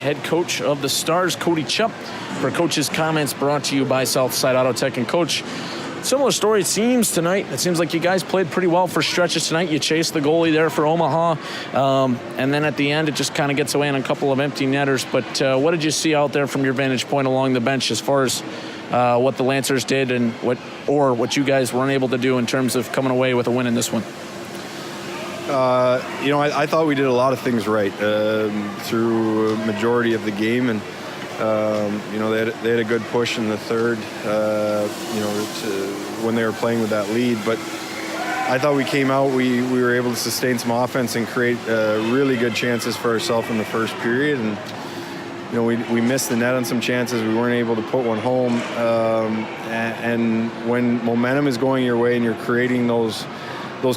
Head coach of the Stars, Cody Chupp, for Coach's Comments, brought to you by Southside Auto Tech. And Coach, similar story it seems tonight. It seems like you guys played pretty well for stretches tonight. You chased the goalie there for Omaha, and then at the end it just kind of gets away on a couple of empty netters. But what did you see out there from your vantage point along the bench as far as what the Lancers did and what you guys weren't able to do in terms of coming away with a win in this one? I thought we did a lot of things right through a majority of the game, and they had a good push in the third, when they were playing with that lead. But I thought we came out, we were able to sustain some offense and create really good chances for ourselves in the first period. And we missed the net on some chances. We weren't able to put one home. And when momentum is going your way and you're creating those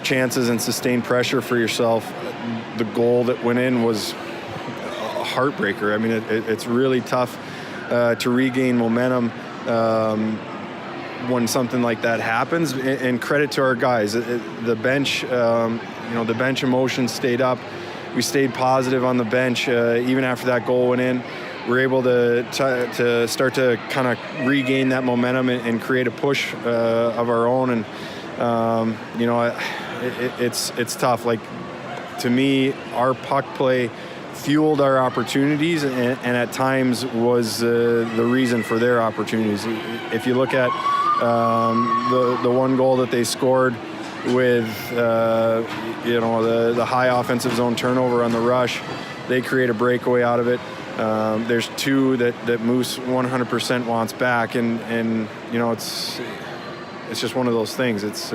chances and sustained pressure for yourself, the goal that went in was a heartbreaker. I mean, it's really tough to regain momentum when something like that happens. And credit to our guys. The bench, the bench emotion stayed up. We stayed positive on the bench even after that goal went in. We're able to start to kind of regain that momentum and create a push of our own. And it's tough. Like, to me, our puck play fueled our opportunities and at times was the reason for their opportunities. If you look at the one goal that they scored with the high offensive zone turnover on the rush, they create a breakaway out of it. There's two that Moose 100% wants back, and it's just one of those things. It's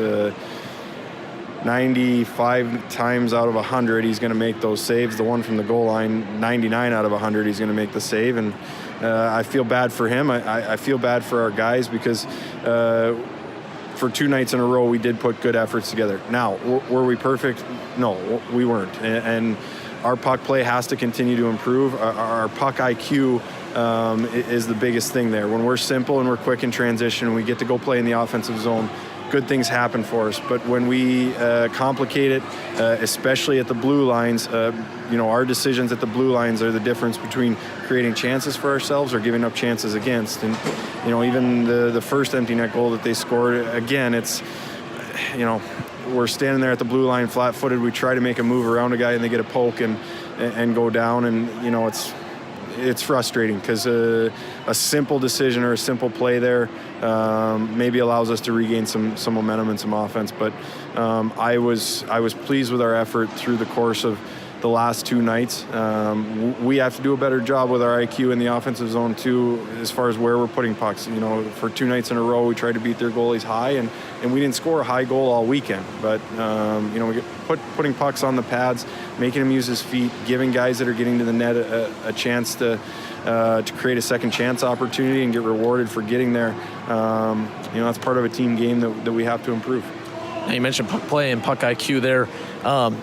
95 times out of 100 he's going to make those saves. The one from the goal line, 99 out of 100 he's going to make the save. And I feel bad for him. I feel bad for our guys because for two nights in a row we did put good efforts together. Now, were we perfect? No, we weren't. And our puck play has to continue to improve. Our puck IQ is the biggest thing there. When we're simple and we're quick in transition and we get to go play in the offensive zone, good things happen for us. But when we complicate it, especially at the blue lines, our decisions at the blue lines are the difference between creating chances for ourselves or giving up chances against. And, even the first empty net goal that they scored, again, it's, we're standing there at the blue line flat-footed. We try to make a move around a guy and they get a poke and go down. And, it's frustrating because a simple decision or a simple play there maybe allows us to regain some momentum and some offense. But I was pleased with our effort through the course of the last two nights. We have to do a better job with our IQ in the offensive zone too, as far as where we're putting pucks. For two nights in a row, we tried to beat their goalies high, and we didn't score a high goal all weekend. But we get putting pucks on the pads, making him use his feet, giving guys that are getting to the net a chance to create a second chance opportunity and get rewarded for getting there. That's part of a team game that we have to improve. Now, you mentioned puck play and puck IQ there.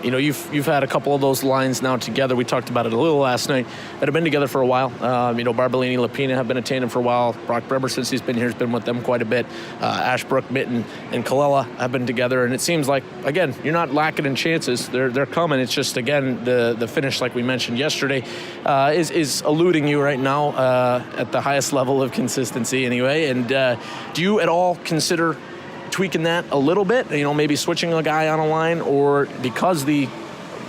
You've had a couple of those lines now together. We talked about it a little last night that have been together for a while. Barbolini, Lapina have been a tandem for a while. Brock Bremer, since he's been here, has been with them quite a bit. Ashbrook, Mitten, and Kallela have been together. And it seems like, again, you're not lacking in chances. They're coming. It's just, again, the finish, like we mentioned yesterday, is eluding you right now at the highest level of consistency anyway. And do you at all consider tweaking that a little bit, maybe switching a guy on a line, or because the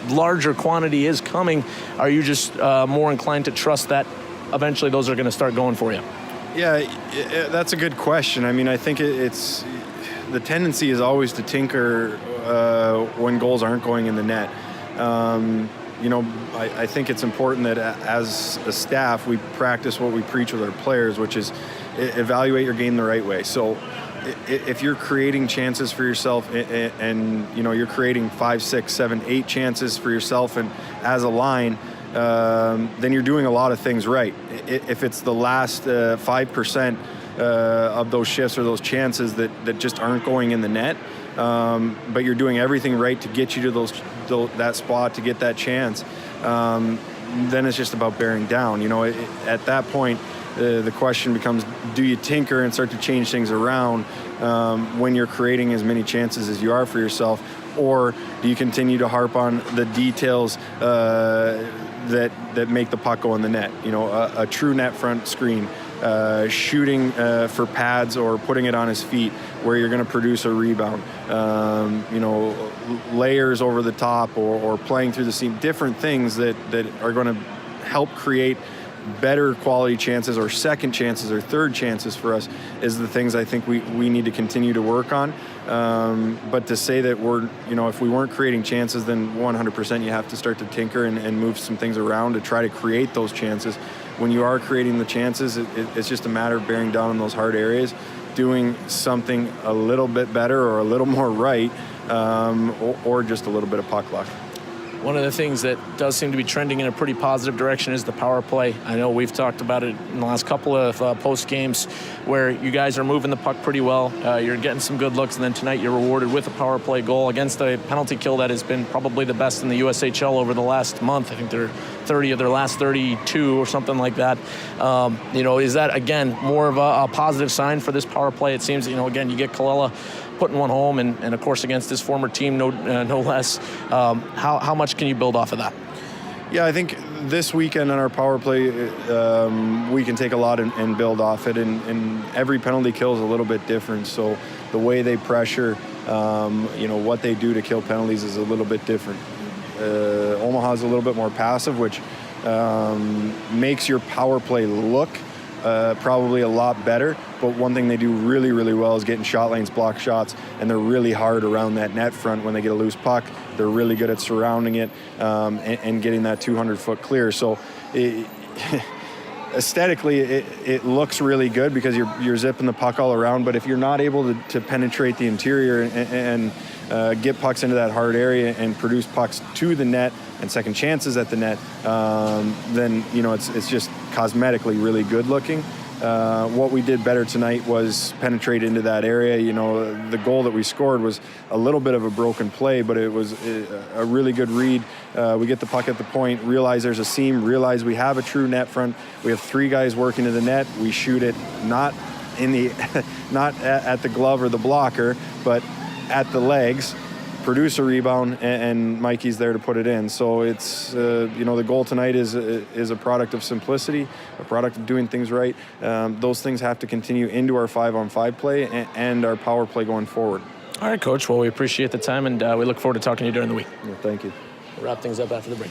larger quantity is coming, are you just more inclined to trust that eventually those are going to start going for you? Yeah, that's a good question. I mean, I think it's the tendency is always to tinker when goals aren't going in the net. I think it's important that as a staff, we practice what we preach with our players, which is evaluate your game the right way. So if you're creating chances for yourself and you're creating 5, 6, 7, 8 chances for yourself and as a line, then you're doing a lot of things right. If it's the last 5% of those shifts or those chances that just aren't going in the net, but you're doing everything right to get you to that spot, to get that chance, then it's just about bearing down. At that point, the question becomes, do you tinker and start to change things around when you're creating as many chances as you are for yourself, or do you continue to harp on the details that make the puck go in the net. You know, a true net front screen, shooting for pads or putting it on his feet where you're going to produce a rebound. You know, layers over the top or playing through the seam, different things that are going to help create better quality chances or second chances or third chances for us is the things I think we need to continue to work on. But to say that if we weren't creating chances, then 100% you have to start to tinker and move some things around to try to create those chances. When you are creating the chances, it's just a matter of bearing down in those hard areas, doing something a little bit better or a little more right, or just a little bit of puck luck. One of the things that does seem to be trending in a pretty positive direction is the power play. I know we've talked about it in the last couple of post games where you guys are moving the puck pretty well. You're getting some good looks, and then tonight you're rewarded with a power play goal against a penalty kill that has been probably the best in the USHL over the last month. I think they're 30 of their last 32 or something like that. Is that, again, more of a positive sign for this power play? It seems, again, you get Kallela putting one home, and of course against his former team, no less. How much can you build off of that? Yeah, I think this weekend on our power play, we can take a lot and build off it, and every penalty kill is a little bit different. So the way they pressure, what they do to kill penalties is a little bit different. Omaha's a little bit more passive, which makes your power play look probably a lot better. But one thing they do really, really well is getting shot lanes, block shots, and they're really hard around that net front when they get a loose puck. They're really good at surrounding it and getting that 200-foot clear. So aesthetically, it looks really good because you're zipping the puck all around. But if you're not able to penetrate the interior and get pucks into that hard area and produce pucks to the net and second chances at the net, then it's just cosmetically really good looking. What we did better tonight was penetrate into that area. The goal that we scored was a little bit of a broken play, but it was a really good read. We get the puck at the point, realize there's a seam, realize we have a true net front. We have three guys working to the net. We shoot it not at the glove or the blocker, but at the legs, produce a rebound, and Mikey's there to put it in. So it's, the goal tonight is a product of simplicity, a product of doing things right. Those things have to continue into our 5-on-5 play and our power play going forward. All right, Coach. Well, we appreciate the time, and we look forward to talking to you during the week. Yeah, thank you. We'll wrap things up after the break.